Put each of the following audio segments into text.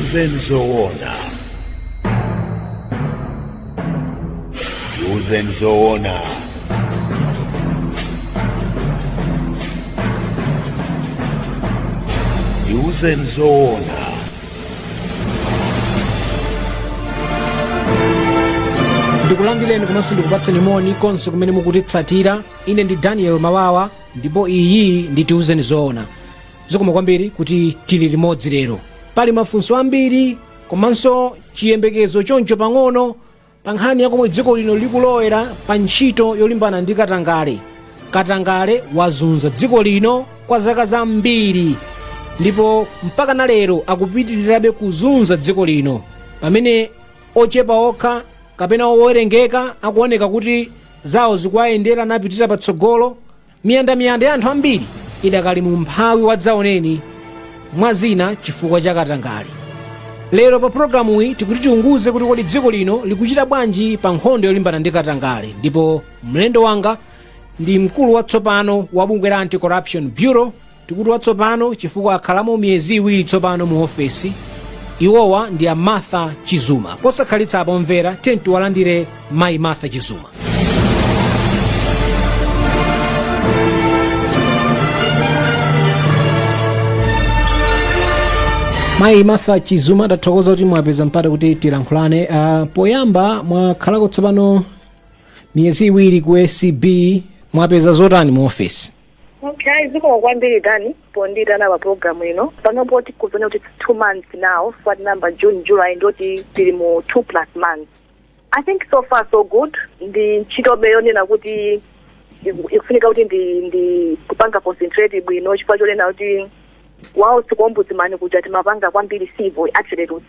Tiuzeni Zoona. Tiuzeni Zoona. Tiuzeni Zoona. Ndikulandireni komanso ndikupatseni moni konse kumene mukutitsatira. Ine ndi Daniel Mawawa ndipo iyi ndi Tiuzeni Zoona. Zikomo kwambiri kuti tili limodzi lero. Pali mafunso ambiri komanso chiyembekezo choncho pang'ono pa nkhani yakomwe dziko lino likulowera pa ntchito yolimbana ndi katangale. Katangale wazunza dziko lino kwa zaka zambiri ndipo mpaka na lero akupitirirabe kuzunza dziko lino, pamene ochepa okha kapena owerengeka akuoneka kuti zawo zikuayendera napitira patsogolo. Miyandamiyanda ya anthu ambiri idakali mu mphawi wadzaoneni mwazina chifukwa cha katangale. Lero pa programu iyi tikuti tiunguze kuti kodi dziko lino likuchita bwanji pa nkhondo yolimbana ndi katangale, ndipo mlendo wanga ndi mkulu watsopano wa bungwe la Anti-Corruption Bureau. Tikuti watsopano chifukwa akhalamo miyezi iwiri tsopano mu ofesi. Iwowa ndi a Martha Chizuma. Posakhalitsa apo mvera, tiwalandire Mayi Martha Chizuma. Mayi Martha Chizuma, tathokoza kuti mwapeza mpata kuti tilankhulane. Poyamba mwakhalako tsopano miyezi iwiri ku ACB, mwapeza zotani mu ofesi? Okay, zikomo kwambiri Dani ponditana pa program ino. Panopo tikuzona kuti 2 months now, for number June, July, ndoti tili mu 2+ months. I think so far so good. Ndi ntchito beyonena kuti ikufunika kuti ndi kupanga concentrate bwino chifukwa chonena kuti while ombudsman kuti timapanga kwambiri civil, actually to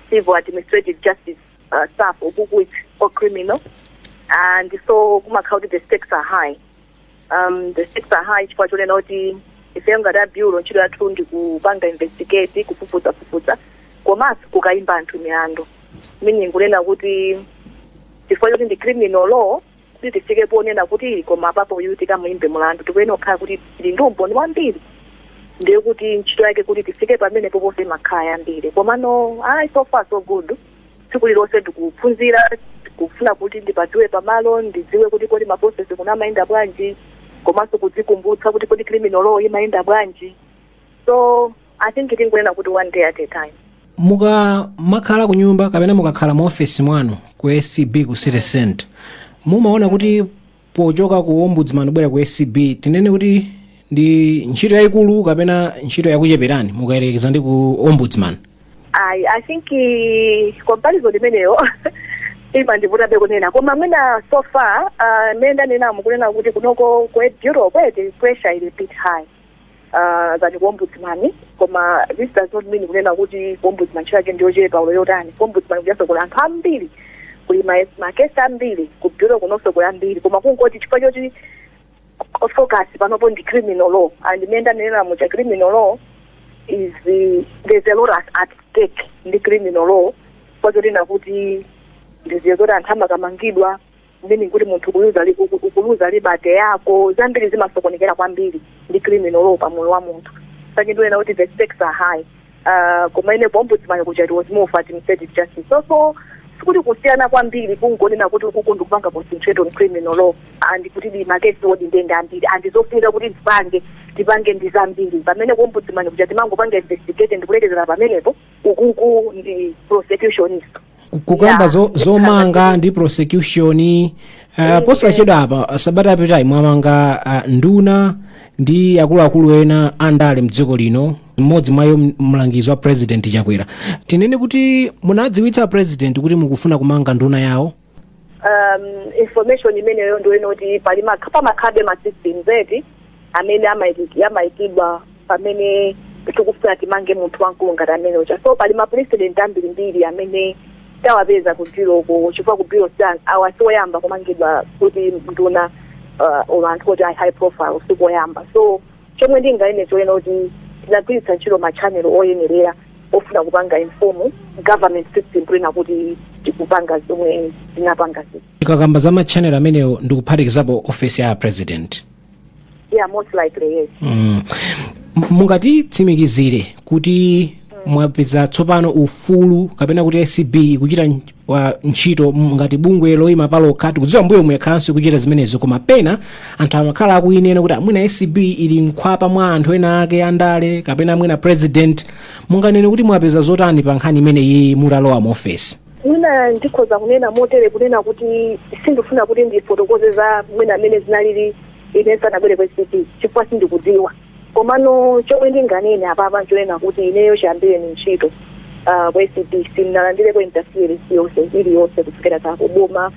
civil administrative justice staff ukuku or criminal, and so kumakhala kuti the stakes are high. The stakes are high chifukwa chonena kuti ife ngati bureau ntchito yathu ndi kupanga investigate, kufufuza komanso kukayimba anthu milandu. Meaning kunena kuti chifukwa choti ndi criminal law kuti tifike ponena kuti koma apapo yuti kamuyimbe mulandu tikuyenera kukhala kuti tili ndi umboni wambiri, ndiye kuti ntchito yake kuti tifike pamene popofe makhaya ambiri. Komano so far so good. Tsiku lilonse ndikuphunzira, kufuna kuti ndipatiwe pamalo ndidziwe kuti kodi maprocess kunamayenda bwanji, komanso kudzikumbutsa kuti kodi criminal law imayenda bwanji. So I think itingoyena kuti one day at a time. Makhala ku nyumba kapena mukakhala mu office mwanu ku ACB ku City Center, mumaona kuti pochoka ku ombudsman bwera ku ACB tinene kuti ndi ntchito yayikulu kapena ntchito yakucheperani mukayerekeza ndi ku ombudsman? I think comparison imeneyo ima ndivutabe kunena, koma mwina so far menda nena mukunena kuti kunoko ku bureau kwete pressure is a bit high than ku ombudsman. Koma this does not mean kunena kuti ombudsman chake ndio chepa uleyotani. Ombudsman kujaso kula anthu ambiri, kuli makesi ambiri, ku bureau kunonso kuli ambiri, koma kungoti chifukwa choti focus panopo ndi criminal law, and menda nena mucha criminal law is there's a lot at stake in criminal law, kwa zolina kuti ndiziyozota anthu amakamangidwa, meaning kuti munthu ukuluza libate yako, zambiri zimasokonekera kwambiri ndi criminal law pa moyo wa munthu. Saki ndiyena kuti the stakes are high. Koma ine ombudsman kuja it was more for administrative justice. So sikuti kusiyana kwambiri kungonena kuti ukuku ndikupanga concentrate on criminal law, and kuti di makesi odi ndende ambiri and zofunika kuti tipange ndizambiri. Pamene ombudsman kuja timangopanga investigate ndikulekezera pamenepo ukuku ndi prosecutionist. Kukamba zomanga ndi prosecution. Posachedwa apa sabata apitayi mwamanga nduna ndi akuluakulu ena andale mdziko lino, mmodzi mwayo mlangizi wa president Chakwera. Tinene kuti munadziwitsa president kuti mukufuna kumanga nduna yawo? Information imeneyo ndio inoti pali makhabe ma systems eti amene amayikidwa pamene tikufuna timange munthu wankulu ngati amene ucha. So pali ma president ambiri amene tawapeza ku bureau ko chifukwa ku bureau awasiwoyamba kumangidwa kuti nduna anthu kuti high profile usikoyamba. So chomwe ndingaine choyena kuti tinagwiritsa ntchito machannel oyenerera ofuna kupanga inform government system kulena kuti tikupanga zomwe tinapanga zinthu. Tikakamba za machannel amenewo ndikuphatikizapo office ya president? Yeah, most likely yes. Mungati tsimikizire kuti mwapeza tsopano ufulu kapena kuti SCB kuchita ntchito ngati bungwe loyima palokha tikudziwa mbuyo mwekhanso kuchita zimenezo koma pena anthu amakhala akuyinena kuti mwina SCB ili mkhwapa mwa anthu ena ake andale kapena mwina president munganene kuti mwapeza zotani pa nkhani imene iyi mutalowa mu office. Mwina ndikhoza kunena motere kunena kuti sindifuna kuti ndifotokozeza mwina amene zinalili ine sanabwere kwa SCB chifukwa sindikudziwa komano chomwe ndinganene apapa nchoena kuti ineyo chambire ni ntchito kwa SCB sinalandire kwa interference iliyonse kuchokera kwa boma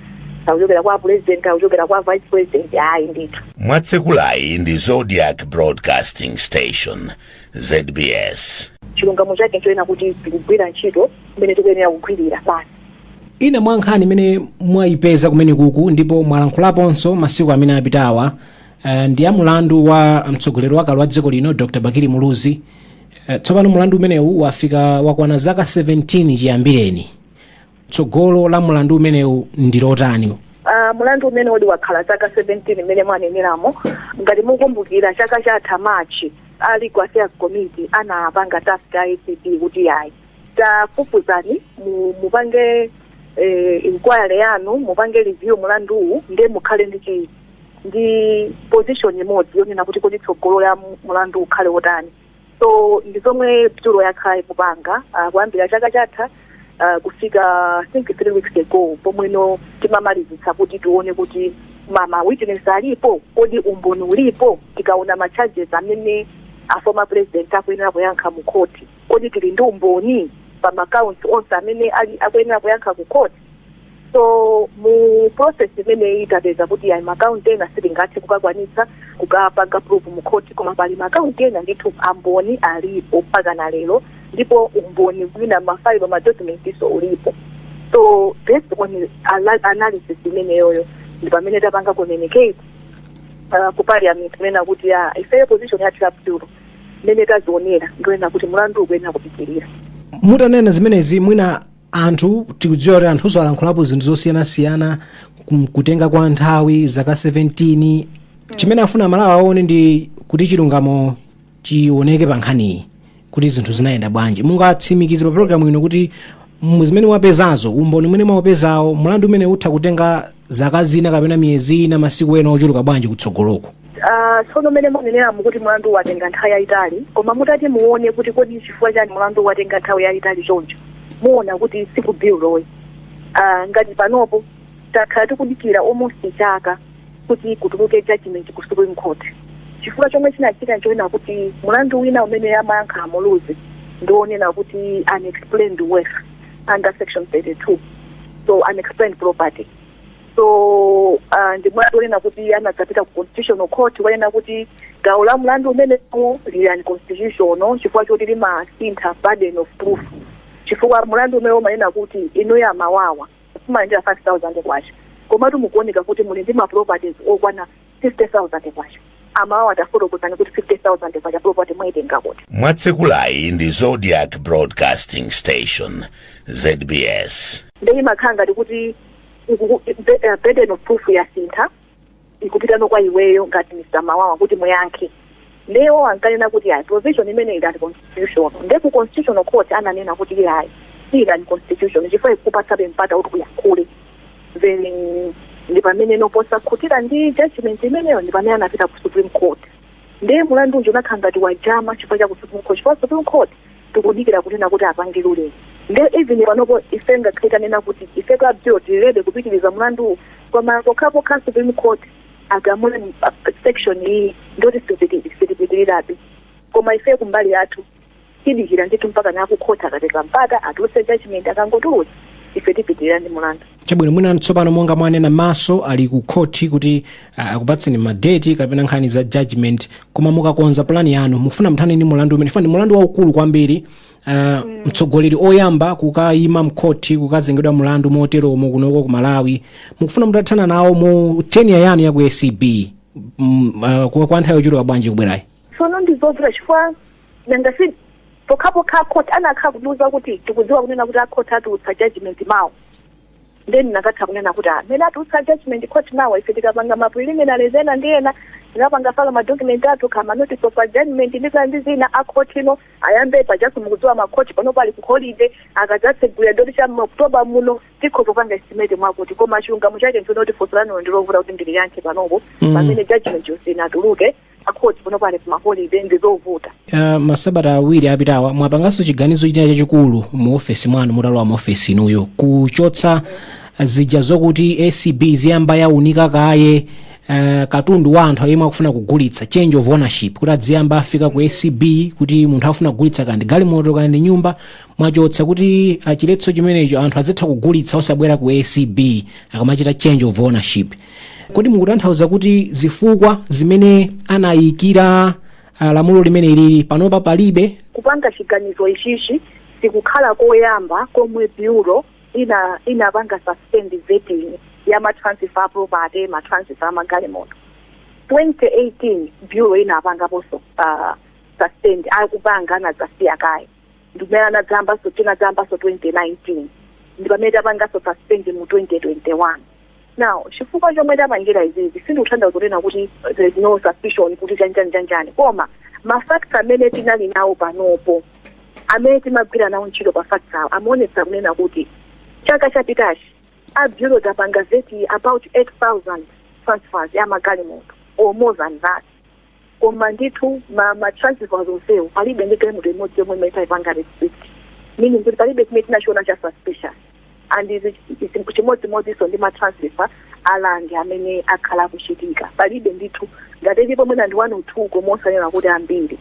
kuchokera kwa president kuchokera kwa vice president ayi ndithu. Mwatsekulayi ndi Zodiak Broadcasting Station ZBS. Chilungamo chake nchoena kuti tikugwira ntchito imene tikuyenera kugwirira basi. Ina mwa nkhani imene mwayipeza kumene kuku ndipo mwalankhulaponso masiku amene apitawa ndi mulandu wa mtsogoleri wakale wa dziko lino Dr. Bakiri Muluzi. Tsopano mulandu umenewu wafika wakwana zaka 17 chiyambireni. Tsogolo la mulandu umenewu ndi lotani? Mulandu umene uli wakhala zaka 17 imene mwaneneramo ngati mukumbukira chaka chatha March ali kwa Affairs Committee anapanga task ya SCB kuti yayi tafufuzani mupange inquiry yanu mupange review mulandu nde mukhale ndi position imodzi yonena kuti kodi tsogolo la mulandu ukhale wotani. So ndizomwe bzulo yakhala ikupanga kuyambira chaka chatha kufika I think 3 weeks ago pomweno timamalizitsa kuti tione kuti mama witness alipo kodi umboni ulipo tikaona ma charges amene a former president akuyenera kuyankha mu court kodi tili ndi umboni pa accounts onse amene akuyenera kuyankha ku court. So mu process imene itapeza kuti ya account ena silingathe kukakwanitsa kukapanga proof mu court koma pali account ena ndithu amboni alipo mpaka na lero ndipo umboni kwina mafailo ma documents so ulipo. So based on analysis imene yoyo ndipo amene tapanga communicate ku parliament mena kuti ya ife position ya trapturo mene tazionera ndoena kuti mulandu ukuyena kupitirira. Mutanena zimenezi mwina anthu tikudziwa kuti anthu zolankhulapo zinthu zosiyana-siyana kutenga kwa nthawi zaka 17 chimene afuna malawa aone ndi kuti chilungamo chioneke pa nkhaniyi kuti zinthu zinayenda bwanji. Mungatsimikize pa programu ino kuti zimene mwapezazo umboni umene mwapezawo mulandu umene utha kutenga zaka zina kapena miyezi ina masiku ena ochuluka bwanji kutsogoloko? Sono mene mwanenera mukuti mulandu watenga nthawi yayitali koma mutati muone kuti kodi chifukwa chani mulandu watenga nthawi yayitali choncho muona kuti sikubiuloyi. Ngati panopo takhala tikudikira almost chaka kuti kutuluke judgment ku Supreme Court. Chifukwa chomwe chinachita nchoena kuti mulandu wina umene amayankha Muluzi ndionena kuti unexplained wealth under section 32, so unexplained property. So ndimwanena kuti anadzapita ku constitutional court wanena kuti gawo la mulandu umene lili unconstitutional chifukwa choti limasintha burden of proof. Chifukwa mulandu umene umanena kuti ino ya mawawa kumayendera 5,000 kwacha komatu mukuoneka kuti muli ndi ma properties okwana 50,000 kwacha amawawa tafotokozani kuti 50,000 kwacha property mwaitenga kuti. Mwatsekulayi ndi Zodiak Broadcasting Station ZBS. Ndi makhanga kuti burden of proof yasintha ikupita no kwa iweyo ngati Mr. Mawawa kuti muyankhe. Leo ankanena kuti ya provision imene ila constitution ndipo constitutional court ananena kuti ya ila constitution chifukwa ikupatsa mpata kuti kuyakhule then ndipamene noposa khutira ndi judgment imeneyo ndipamene anapita ku Supreme Court. Ndiye mulandu unjo nakhanga kuti wajama chifukwa cha ku Supreme Court chifukwa Supreme Court tikudikira kunena kuti apangirule. Ndiye even panopo ifenga khitanena kuti ifeka abjo tilebe kupitiriza mulandu koma pokapo ka Supreme Court agamula section hii ndoti sitipitirirabe koma ife kumbali yathu tidikira nditu mpaka nakukhotha kateka mpaka atuse judgment akangotuluza ife tipitirira ndi mulandu. Chabwino mwina tsopano monga mwanena maso ali ku court kuti akupatseni madate kapena nkhani za judgment koma mukakonza plan yanu mufuna mthani ndi mulandu umene fani mulandu waukulu kwambiri. Mtsogoleri oyamba kukayima mkhoti kukazengedwa mulandu motero omwe kunoko ku Malawi mukufuna mutathana nawo mu tenure yanu ya ku SCB kwa nthawi yochuluka bwanji kubwerayi? Sono ndizobvira chifukwa nangasi pokapo ka court anakha kuduza kuti tikudziwa kunena kuti court atutsa judgment mawo then nakatha kunena kuti amene atutsa judgment court mawo ife tikapanga ma preliminaries ena ndiyena ngapanga fala madocument athu kama notice of adjournment ndizina akhotino ayambe pajaso mukudziwa makhochi pano pali ku holiday akazatsegulira doti cha October muno tikhozo panga estimate mwakuti koma chilungamo chake noti fosolano ndilovula kuti ndili yankhe panopo pamene judgment yosina tuluke akhoti pano pali kuma holiday ndizovuta. Masabata awiri apitawa mwapanganso chiganizo china chachikulu mu office mwanu mutalowa mu office inuyo kuchotsa zija zokuti ACB ziyamba yaunika kaye katundu wa anthu yemwe akufuna kugulitsa change of ownership kuti adziyamba afika ku ACB kuti munthu afuna kugulitsa kandi galimoto kandi nyumba mwachotsa kuti chiletso chimenecho anthu azitha kugulitsa osabwera ku ACB akamachita change of ownership. Kodi mukutanthauza kuti zifukwa zimene anayikira lamulo limene lili panopa palibe kupanga chiganizo ichichi sikukhala koyamba komwe bureau inapanga suspend vetting ya transfer property transfer magalimoto 2018 bureau inapanga poso suspend akupanga na zasiya kai ndimela na dzamba so 2019 ndipameta panga so suspend mu 2021. Now chifukwa chomwe tapangira izizi sindikuthanda kunena kuti there is no suspicion kuti chanjani koma mafacts amene tinali nawo panopo amene timagwira nawo ntchito pa facts awo amaonetsa kunena kuti chaka chapitachi a bureau tapanga veti about 8,000 transfers ya magalimoto or more than that. Koma ndithu ma transfers onsewo palibe ndi galimoto imodzi yomwe imene taipanga receipt, meaning kuti palibe chimene tinachona cha suspicious and chimodzimodzi so ndi ma transfer alange amene akhala kuchitika palibe ndithu ngati ilipo mwina ndi 1 or 2 koma osanena kuti ambiri.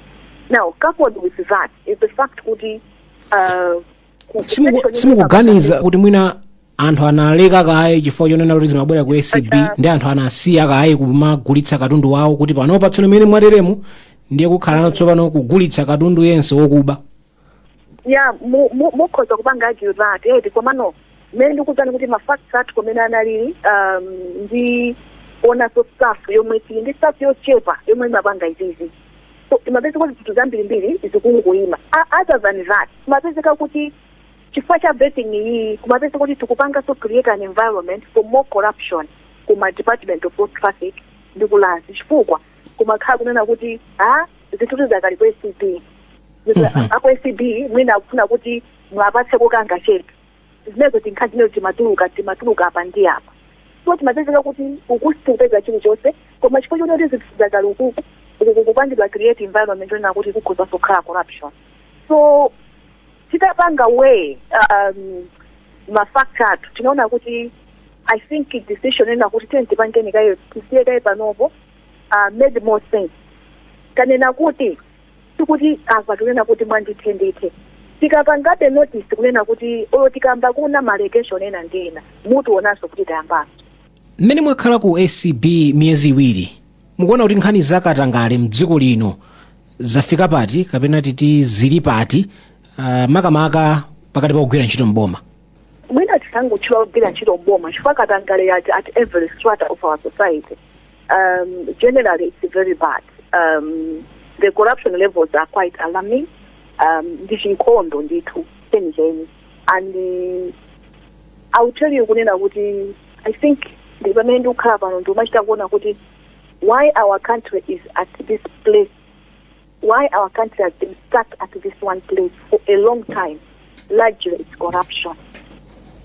Now coupled with that is the fact kuti simukuganiza kuti mwina anthu analeka kaye chifukwa chonena kuti zimabwera ku ACB ndi anthu anasiya kaye kumagulitsa katundu wawo kuti panopa tsono imene mwateremu ndiye kukhala tsopano kugulitsa katundu yense wokuba. Yeah, mukhoza kupanga argue that komano mmene ndikudzani kuti mafacts athu komene analili ndi ona so staff yomwe tili ndi staff yochepa yomwe imapanga izizi. So imapezeka kuti zinthu zambirimbiri zikungoyima. Other than that imapezeka kuti chifukwa cha vetting iyi kumapezeka kuti tikupanga so create an environment for more corruption kuma department of road traffic ndi kulazi chifukwa kumakhala kunena kuti zinthu zakali ku ACB ako ACB mwina akufuna kuti mwapatse kokanga chepe zimezo tinkhazine timatuluka apa ndi apa. So timapezeka kuti ukusitupeza chinthu chonse koma chifukwa choti zinthu zakali ukuku kupangidwa create environment yonena kuti kukhoza kukhala corruption. So titapanga way mafacts athu tinaona kuti I think decision ena kuti tentipangeni kayo tisiye kayo panopo made more sense. Kanena kuti sikuti apatunena kuti mwandithendete tikapangabe notice kunena kuti tikamba kuna allegation ena ndena mutu onanso kuti tayambaso. Mmene mwakhala ku ACB miyezi iwiri mukuona kuti nkhani zakatangale mdziko lino zafika pati kapena titi zili pati makamaka pakati pa kugwira ntchito mboma? Mwina tikangotchula kugwira ntchito mboma chifukwa katangale at every strata of our society. Generally it's very bad. The corruption levels are quite alarming. Ndichinkondo ndithu Tiuzeni, and I will tell you kunena kuti I think the pamene ndikukhala pano ndimachita kuona kuti why our country is at this place, why our country has been stuck at this one place for a long time. Largely it's corruption.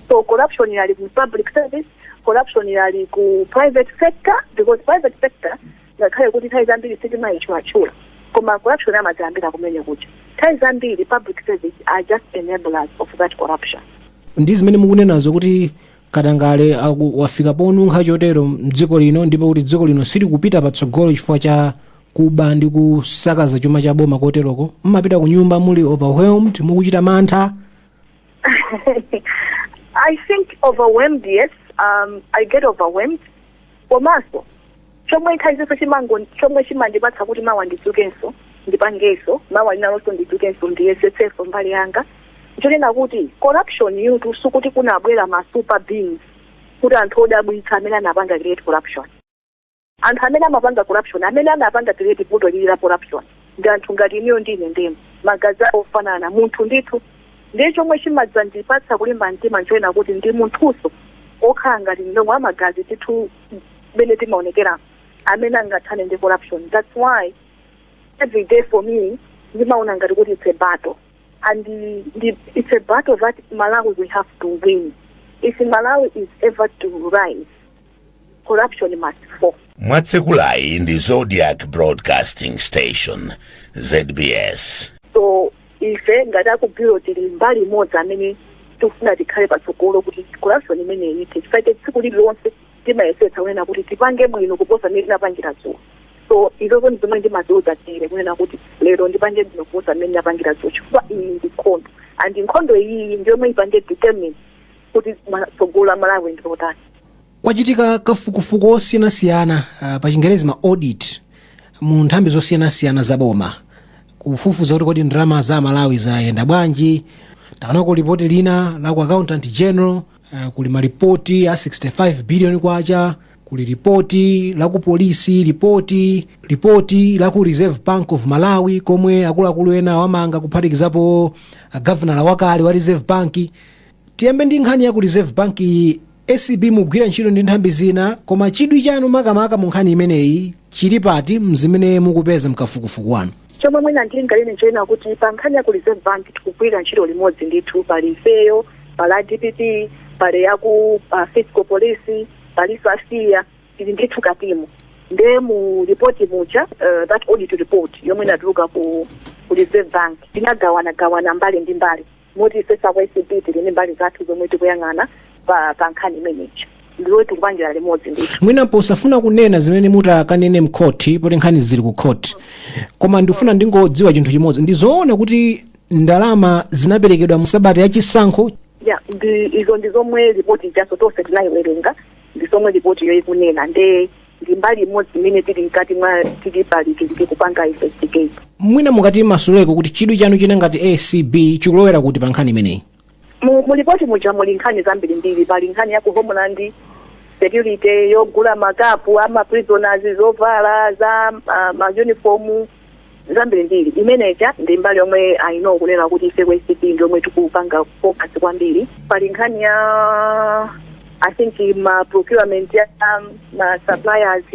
So corruption in the public service, corruption in the private sector, because private sector ngakhale kuti nthawi zambiri sitimayichulachula koma corruption amadzambira kumene kuti nthawi zambiri public service are just enablers of that corruption. Ndi zimene mukunenazo kuti katangale wafika ponunkha chotero mdziko lino ndipo kuti dziko lino sili kupita patsogolo chifukwa cha kuba ndi kusakaza chuma cha boma koteroko mmapita ku nyumba muli overwhelmed mukuchita mantha? I think overwhelmed, yes. I get overwhelmed. Komaso chomwe ikhaizeso chomwe chimandipatsa kuti mawa ndidzukenso ndipangeso mawa linalonso ndidzukenso ndiyesetseso mbali yanga nchonena kuti corruption yutu sukuti kunabwera ma super beings kuti anthu odabwitsa amene anapanga create corruption. Anthu amene amapanga corruption amene anapanga create buto lila corruption ndi anthu ngati iniyo ndine ndemu magazi ofanana munthu ndithu. Ndiye chomwe chimadzandipatsa kulimba mtima nchonena kuti ndi munthuso okhala ngati ndongo amagazi tithu bene timaonekera amene angathane ndi corruption. That's why every day for me ndimaona ngati kuti it's a battle, and it's a battle that Malawi will have to win. If Malawi is ever to rise, corruption must fall. Mwatsekulai ndi Zodiak Broadcasting Station, ZBS. So ife ngati akubwiro tili mbali imodzi amene tikufuna tikhale patsogolo kuti corruption imene ite tifaite tsiku lililonse timayesetsa kunena kuti tipange bwino kuposa mmene tinapangira dzulo. So izozo ndi zomwe ndimaziuza tire kunena kuti lero ndipange bwino kuposa mmene tinapangira dzulo chifukwa iyi ndi nkhondo, and nkhondo iyi ndiyo yomwe ipange determine kuti tsogolo la Malawi ndi lotani. Kwachitika kafukufuku osiyanasiyana pa Chingerezi ma audit mu nthambi zosiyanasiyana za boma kufufuza kuti kodi ndalama za Malawi zayenda bwanji. Taonako ripoti lina la ku accountant general, kuli maripoti a 65 billion kwacha, kuli ripoti la ku polisi, ripoti la ku Reserve Bank of Malawi komwe akuluakulu ena wamanga kuphatikizapo governor wakale wa Reserve Bank. Tiyambe ndi nkhani ya ku Reserve Bank. ACB mugwira ntchito ndi nthambi zina, koma chidwi chanu makamaka mu nkhani imeneyi chili pati mzimene mukupeza mkafukufuku wanu? Chomwe mwina ndingalene nchoena kuti pa nkhani ya ku Reserve Bank tikugwira ntchito limodzi ndithu, pali ifeyo, pali DPP, pali yaku fiscal police, pali Asia, tili ndithu katimu. Nde mu report muja, that audit report yomwe inatuluka ku Reserve Bank inagawana mbali ndi mbali. Moti sesa kwa ACB tili ndi mbali zathu zomwe tikuyang'ana pa nkhani imeneyi. Ndiwo tikupangira limodzi ndithu. Mwinapo safuna kunena zimene mutakanene mkhoti poti nkhani zili ku court, koma ndifuna ndingodziwa chinthu chimodzi. Ndizoona kuti ndalama zinaperekedwa mu sabata ya chisankho? Yeah, izo ndizomwe ripoti jaso tonse tinayiwerenga, ndizomwe ripoti yo ikunena. Ndi mbali imodzi imene tili mkati mwa tili pali kupanga investigate. Mwina mukati masuleko kuti chidwi chanu china ngati ACB chikulowera kuti pa nkhani imeneyi? Mu ripoti muja muli nkhani zambiri mbiri, pali nkhani ya ku Homeland Security yogula magapu ama prisoners zovala za ma uniform zambiri mbiri. Imeneja ndi mbali yomwe I know kunena kuti ife kwa ACB ndi yomwe tikupanga focus kwambiri. Pali nkhani ya I think ma procurement ya ma suppliers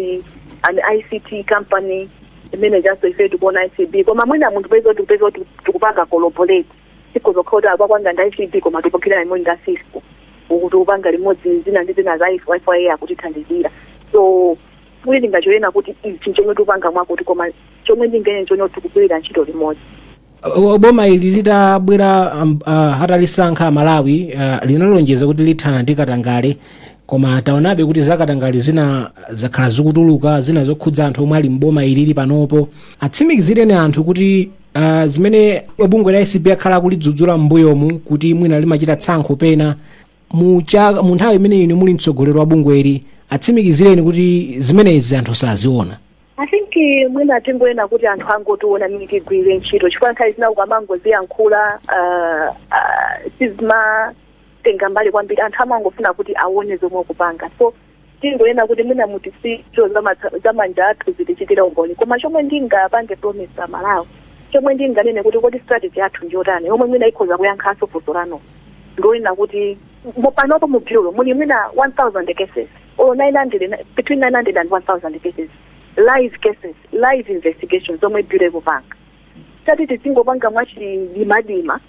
and ICT company imeneja so ife tukona ACB koma mwina muntu pezo tukupanga collaborate sikuzokhoda kwakwanga nda ICB koma tupokera imwe nda Cisco ukutupanga limodzi zina ndi zina za Wi-Fi yakutithandizira. So mwini ngachoena kuti ichi chomwe tupanga mwako kuti koma chomwe ndingene chonyo tikugwira ntchito limodzi. Boma ili litabwera hatalisankha Malawi linalonjeza kuti lithana ndi katangale, koma taonabe kuti zakatangale zina zakhala zikutuluka, zina zokhudza anthu omwe ali mboma ilili panopo. Atsimikizireni anthu kuti zimene bungwe la ACB akhala kulidzudzula mbuyomu kuti mwina limachita tsankho pena mu nthawi imeneyi inu muli mtsogoleri wa bungweli, atsimikizireni kuti zimenezi anthu saziona. I think mwina tingoena kuti anthu angotiona mimi tigwire ntchito chifukwa nthawi zina ukamangoziyankhula sizima tenga mbali kwambiri, anthu amangofuna kuti aone zomwe kupanga. So tingoena kuti mwina mutisicho zamanja athu zitichitira umboni, koma chomwe ndingapange promise pa Malawi, chomwe ndinganene kuti kodi strategy yathu ndiyotani yomwe mwina ikhoza kuyankhaso fusolano. Ndoena kuti panopo mu bureau muli mwina 1000 cases or 900 between 900 and 1000 cases. Live cases, live investigations zomwe bureau bank. Strategy tingopanga mwachidima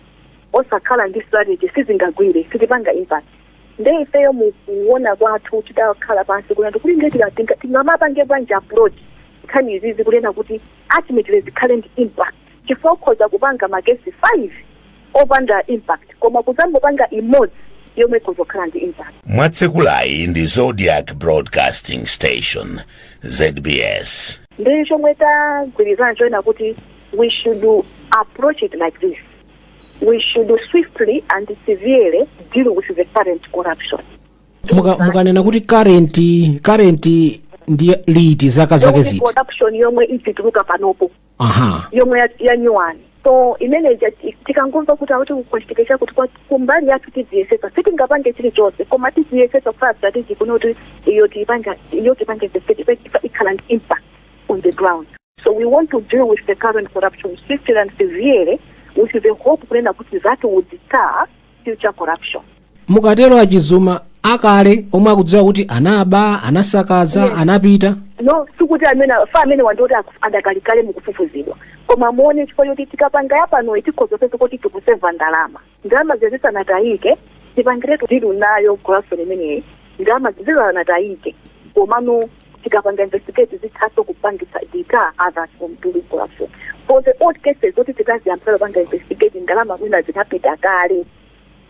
osakhala ndi strategy sizingagwire sitipanga impact. Nde ifeyo mukuona kwathu tidakhala pansi kuna kuti ngeti tingamapanga banja approach nkhani izizi kulena kuti ultimately zikhale ndi impact. Chifukwa ukhoza kupanga magesi 5 opanda impact koma kuzambopanga imodzi yomwe kuzokhala ndi impact. Mwatsekulai ndi Zodiak Broadcasting Station, ZBS. Ndi chomwe tagwirizana choena kuti we should approach it like this. We should swiftly and severely deal with the current corruption. Mukanena kuti current ndi liti zaka ziti. Corruption yomwe itituluka panopo. Yomwe ya nyuwani. So imeneja tikangomva kuti awuti kukonstitution kuti kumbali yathu tidziyesetsa sitingapange chili chose koma tidziyesetsa kwa strategy kunoti iyo tipanga ikhala an impact on the ground. So we want to deal with the current corruption swiftly and severely with the hope kunena kuti that would deter future corruption. Mukatero a Chizuma akale omwe akudziwa kuti anaba, anasakaza, anapita. No, sikuti amene wandoti adakalikale mukufufuzidwa. Koma muone chifukwa choti tikapanga yapano tikhozopeso kuti tikuseva ndalama. Ndalama zisanatayike, tipangiretu tilu nayo corruption imeneyi. Ndalama zisanatayike. Komano tikapanga investigate zithaso kupangisa data others from doing corruption. For the old cases zoti tikaziyambisala panga investigate ndalama mwina zinapita kale.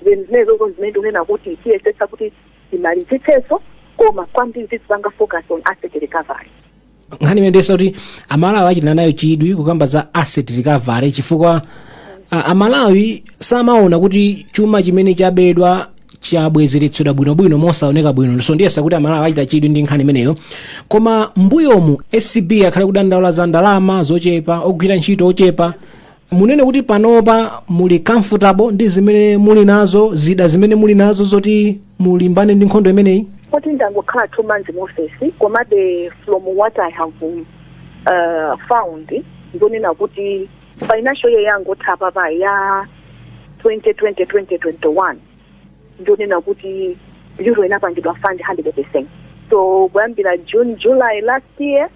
Zinezo zimene unena kuti tiyesesa kuti imalizitseso koma kwambiri tizipanga focus on asset recovery. Nkhani imendesa kuti Amalawi achita nayo chidwi kukamba za asset recovery chifukwa Amalawi samaona kuti chuma chimene chabedwa chabwezeretsedwa bwinobwino mosaoneka bwino. So ndiyesa kuti Amalawi achita chidwi ndi nkhani imeneyo. Koma mbuyomu SCB akhale kudandaula za ndalama zochepa, ogwira ntchito ochepa. Munene kuti panopa muli comfortable ndi zimene muli nazo, zida zimene muli nazo zoti mulimbane ndi nkhondo imeneyi? What in Dangokala 2 months in office, Komade, from what I have found, Zonina Guti, financial year yango tapaba ya 2020-2021, Zonina Guti, Euro enough and fund 100%. So, when June, July last year,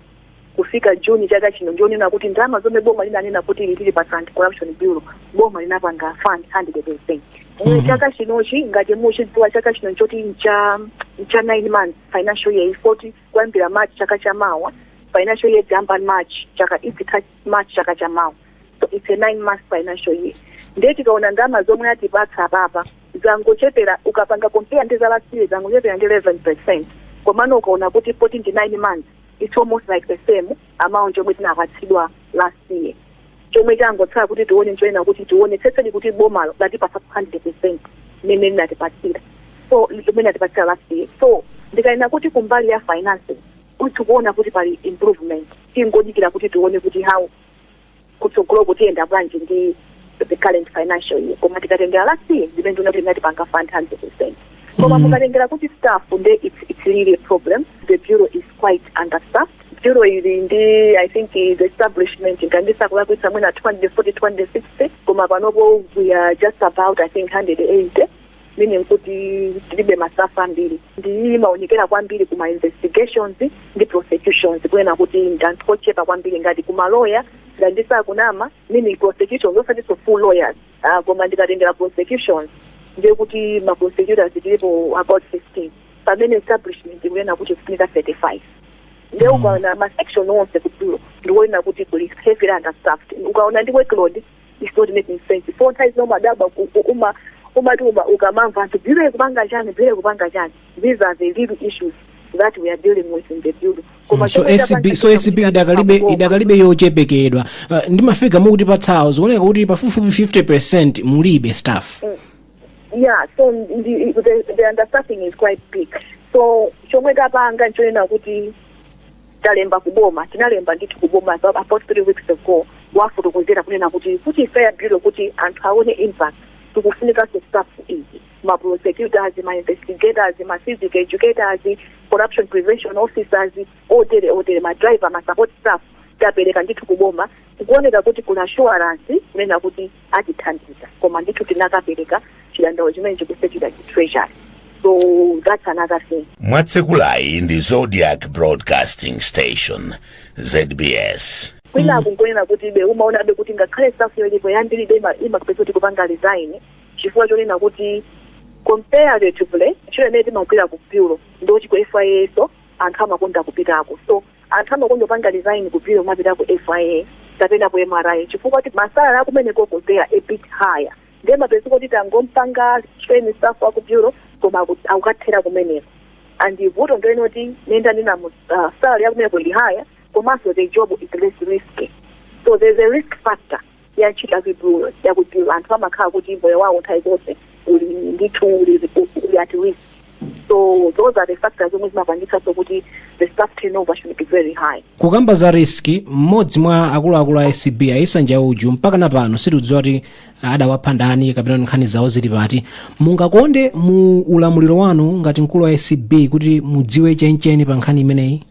kufika June jaga chino Zonina Guti, ndama zome boma nina Guti, 80% corruption bureau, boma nina panga fund 100%. Chaka chinochi ngati muchidziwa chaka chino choti cha 9 months financial year 40 kwambira March chaka chamawa financial year jamba March chaka ikita March chaka chamawa, so it's a 9 months financial year. Ndeti kaona ndama zomwe atipatsa baba zangochepera ukapanga compare ndi za last year zangochepera ndi 11%, komano ukaona kuti 14 to 9 months it's almost like the same amount yomwe tinapatsidwa last year. Chomwe changotsala kuti tione njoyina kuti tione tsetseni kuti boma lati pasa 100% nene natipatsira. So limene natipatsira last year. So ndikaina kuti kumbali ya finance kuti kuona kuti pali improvement. Tingodikira kuti tione kuti how kutsogolo kuti enda bwanji ndi the current financial year. Koma tikatengera last year limene ndinoti natipanga fund 100%. Koma mukatengera kuti staff it's really a problem. The bureau is quite understaffed. Bureau I think the establishment in Kandisa Kulaku somewhere at 2040-2060. Koma panopo we are just about I think 180. Meaning kuti tibe masafa mbili. Ndi maonekera kwambiri kuma investigations, ndi prosecutions. Kwena kuti ndanthochepa kwambiri ngati kuma lawyer, Kandisa kunama, meaning prosecutions also so full lawyers. Koma ndikatengera prosecutions, ndiye kuti ma prosecutors ndipo about 15. Pamene establishment kwena kuti kufunika 35. Leo ukaona ma-section onse kutulo ndiwona kuti police heavily understaffed. Ukaona ndi workload is not making sense. 4 times no madaba uma ukamamva antu bile kupanga chani. These are the real issues that we are dealing with in the bureau. So SCB idakalibe yochepekedwa. Ndi mafika mukuti patsawo zikuoneka kuti pafupifupi 50% mulibe staff. Yeah, so the understaffing is quite big. So chomwe tapanga nchoena kuti talemba kuboma, tinalemba ndithu kuboma about 3 weeks ago, wafotokozera kunena kuti fair bureau kuti anthu aone impact tikufunika staff izi, ma prosecutors, ma investigators, ma civic educators, corruption prevention officers, otere ma driver, ma support staff tapereka ndithu kuboma tikuoneka kuti kuna assurance kunena kuti atithandiza, koma ndithu tinakapereka chilandawo chimene chikusetira treasury. So that's another thing. Mwatsekulai ndi Zodiak Broadcasting Station, ZBS. Kwina kungonena kuti umaona kuti ngakhale staff yolipo yambiri imakupeza kuti kupanga resign chifukwa chonena kuti comparatively chile neti makwira ku bureau ndochi ku FIA so anthu amakonda kupitako. So anthu amakonda panga resign ku bureau mapita ku FIA tapena ku MRI chifukwa kuti masala akumene koko they are a bit higher. Ndema mapeza kuti tangompanga train staff wa ku bureau koma akukathera kumeneko. And ivuto ngenoti nenda ndina salary yakumene ku higher, komanso the job is less risky. So there's a risk factor yachita kubulo yakubulo anthu amakhala kuti moyo wawo nthawi zonse uli at risk. So those are the factors omwe zimapangitsa kuti the staff turnover should be very high. Kukamba za riski, mmodzi mwa akuluakulu a SCB Aisanja uju mpaka napano sitidziwa kuti adawapha ndani kapena nkhani zawo zili pati. Mungakonde mu ulamuliro wanu ngati mkulu wa SCB kuti mudziwe chencheni pa nkhani imeneyi?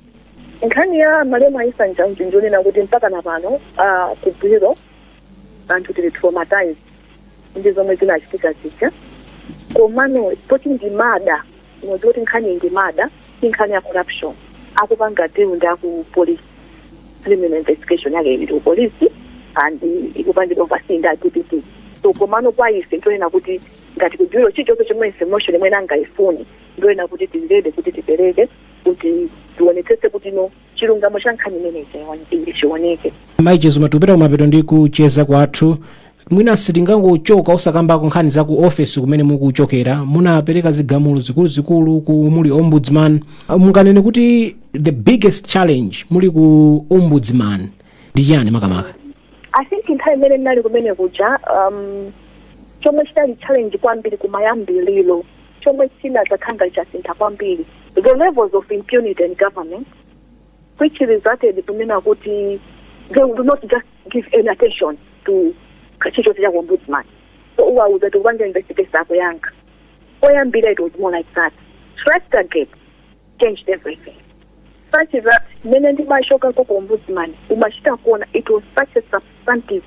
Nkhani ya malema Aisanja njoni kuti mpaka napano ku bureau anthu tili traumatized ndi zomwe zinachitika zija. Komano poti ndi mada mudziwa kuti nkhani ndi mada nkhani ya corruption akupanga deal ndi aku police criminal investigation yake ili ku police and ikupangidwa overseen ndi DPP. So komano kwa ife ntoena kuti ngati kujulo chicho chomwe information imwe nangayifuni ndoena kuti tizede kuti tipereke kuti tuonetsetse kuti no chilungamo cha nkhani imeneyi chioneke. Chizuma tupita kumapeto ndi kucheza kwathu mwina sitingangochoka osakambako nkhani za ku office kumene mukuchokera munapereka zigamulo zikuluzikulu ku muli ombudsman munganene kuti the biggest challenge muli ku ombudsman ndi chani makamaka? I think nthawi imene ndinali kumene kuja chomwe chinali challenge kwambiri kumayambiliro chomwe chinadzakhanga chasintha kwambiri the levels of impunity in government which resulted kumena kuti they would not just give any attention to chicho cha ombudsman. So uwauza to one investigate akuyanga oyambira it was more like that. Strike changed everything. Such that mene ndimashoka kwa ombudsman umashita kuona it was such a substantive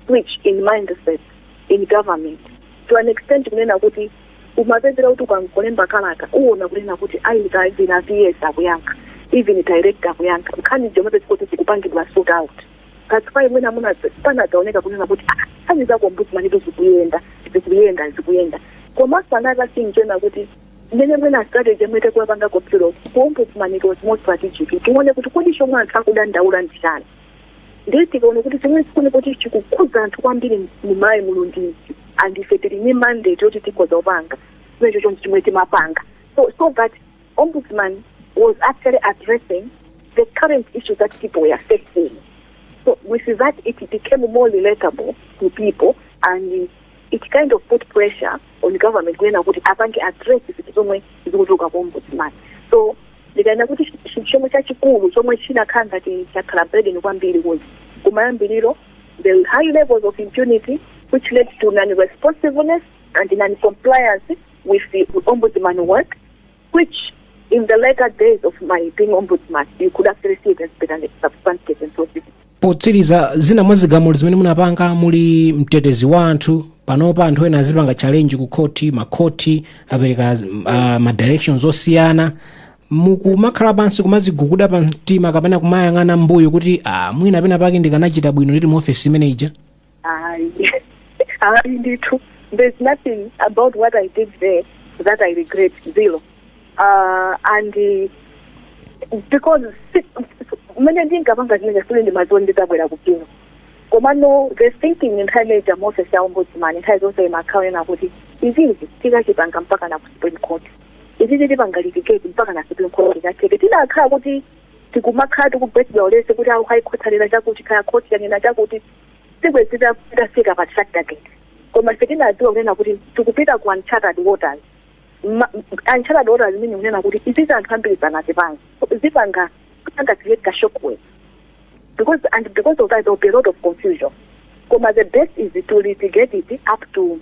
switch in mindset in government to an extent kunena kuti umapezera kuti ukangolemba kalata uona kunena kuti aita ina PS akuyanga even director akuyanga nkhani jomwe kuti zikupangidwa sort out. That's why mwina muna panadaoneka kunena kuti nkhani za ombudsman zikuyenda komasa another thing njena kuti mene mwina strategy mwete kuwapanga kopiro ombudsman it was more strategic tione kuti kodi chomwe anthu akudandaula nditani ndiye tikaone kuti chimwe sikune kuti chikukhudza anthu kwambiri mumayi mulundizi and ife tili ni mandate yoti tikhoza upanga chimenecho chomwe chimwe timapanga so that ombudsman was actually addressing the current issues that people were facing. So with that it became more relatable to people and it kind of put pressure on the government kwena kuti apange address ife zomwe zikuchoka kwa ombudsman. So ndikaenda kuti chomwe chachikulu chomwe chinakhanga chakhala burden kwambiri was kumayambiliro the high levels of impunity which led to non-responsiveness and non-compliance with the ombudsman work, which in the later days of my being ombudsman you could actually see it as being substantive and so forth. Potsiriza zina mwa zigamulo zimene munapanga muli mtetezi wa anthu panopa anthu ena azipanga challenge ku khoti makhoti apereka ma directions osiyana mukumakhala pansi kumaziguguda pa mtima kapena kumayang'ana mbuyo kuti mwina pena pake ndikanachita bwino nditi mu office manager? Indeed, there's nothing about what I did there that I regret, zero. And because many things kapanga zimene student mazoni ndizabwera kupino komano the thinking entirely the Moses ombudsman nthawi zonse imakhaona kuti izizi tikachipanga mpaka na ku Supreme Court izizi tipangalitiketi mpaka na Supreme Court ikacheke tinakhala kuti tikumakhala tikubhedwa olese kuti awu high court alera chakuti kaya court yanena chakuti tikwezita fika pa Zodiak koma tinadziwa kunena kuti tikupita ku uncharted waters. Uncharted waters meaning kunena kuti izizi anthu ambiri zanazipanga zipanga create a shockwave because of that there will be a lot of confusion. The best is to litigate it up to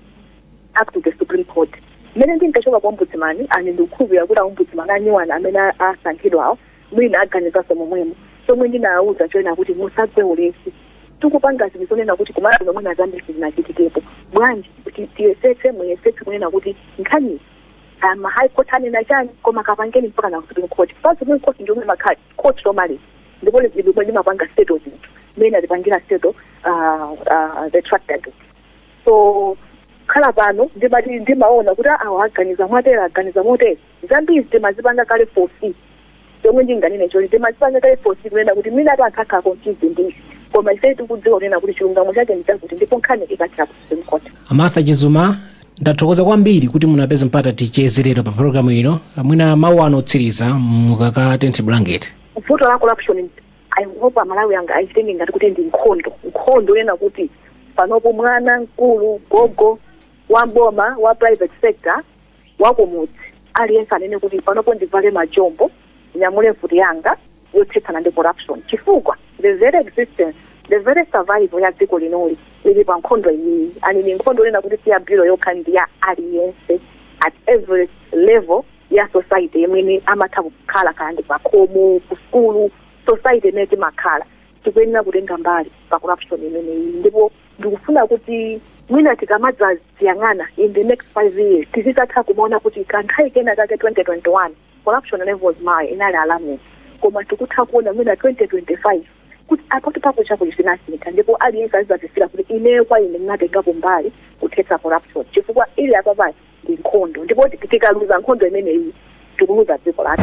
the Supreme Court. Many things kashoka kwa ombudsman and ndikukhuvira kuti ombudsman anyuwana amene asankhidwawo mwina aganiza somomwemo so mwini nauza choena kuti musagwe ulesi tikupanga zinthu zonena kuti kumalo nomwe zambiri zinachitikepo bwanji kuti tiyesetse kunena kuti nkhani high court anena chani koma kapangeni mpaka na Supreme Court. First Supreme Court ndio makati court normally ndipo mapanga settle zinthu mena zipangira settle the track that. So khala pano ndimaona kuti aganiza motera zambiri zimazipanga kale 4C yomwe ndinganene choli zimazipanga kale 4C kunena kuti mina atakha confused ndisi koma ife tikudziwa kunena kuti chilungamo chake ndichakuti ndipo nkhani ikachira ku Supreme Court. Martha Chizuma ndathokoza kwambiri kuti munapeza mpata tichezerero pa programu ino mwina mawu anotsiriza mukakatenthe blanket. Vuto la corruption I hope Malawi yanga aitenge ngati kuti ndi nkhondo yena kuti panopo mwana mkulu gogo wa mboma wa private sector wakomudzi aliyense anene kuti panopo ndivale majombo nyamule mfuti yanga yothetsana ndi corruption chifukwa the very existence the very survival ya dziko linoli ili pa nkhondo iyi ani ni nkhondo yena kuti tiya biro yokhandiya aliyense at every level ya society imene amatha kukhala kandi pakhomo ku skulu society imene makhala tikuyenera kutenga mbali pa corruption imene ndipo ndikufuna kuti mwina tikamadza ziyang'ana in the next 5 years tizizatha kumaona kuti kanthawi kena kake 2021 corruption levels mayo inali alarming koma tikutha kuona mwina 2025 kuti apoto papo chako chisinasintha ndipo aliyense azizazifira kuti ineyo kwa ine ndinatengapo mbali kuthetsa corruption chifukwa ili apapai ndi nkhondo ndipo tikaluza nkhondo imeneyi tikuluza dziko lathu.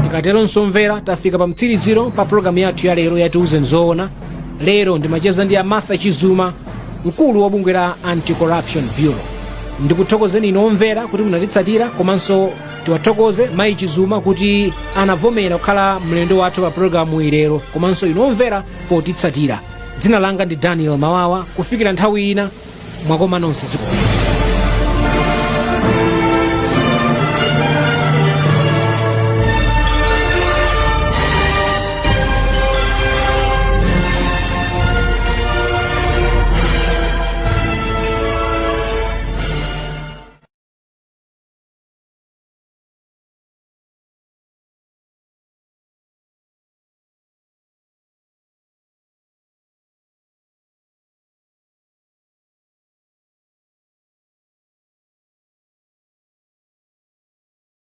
Tikatero nsomvera tafika pa mtsiriziro pa programu yathu ya lero ya Tiuzeni Zoona. Lero ndimacheza ndi Martha Chizuma, mkulu wa bungwe la Anti-Corruption Bureau. Ndikuthokozeni inomvera kuti munatitsatira komanso tiwathokoze mayi Chizuma kuti anavomera kukhala mlendo wathu pa programu ilero komanso inomvera potitsatira. Dzina langa ndi Daniel Mawawa. Kufikira nthawi ina mwakoma nonse ziko.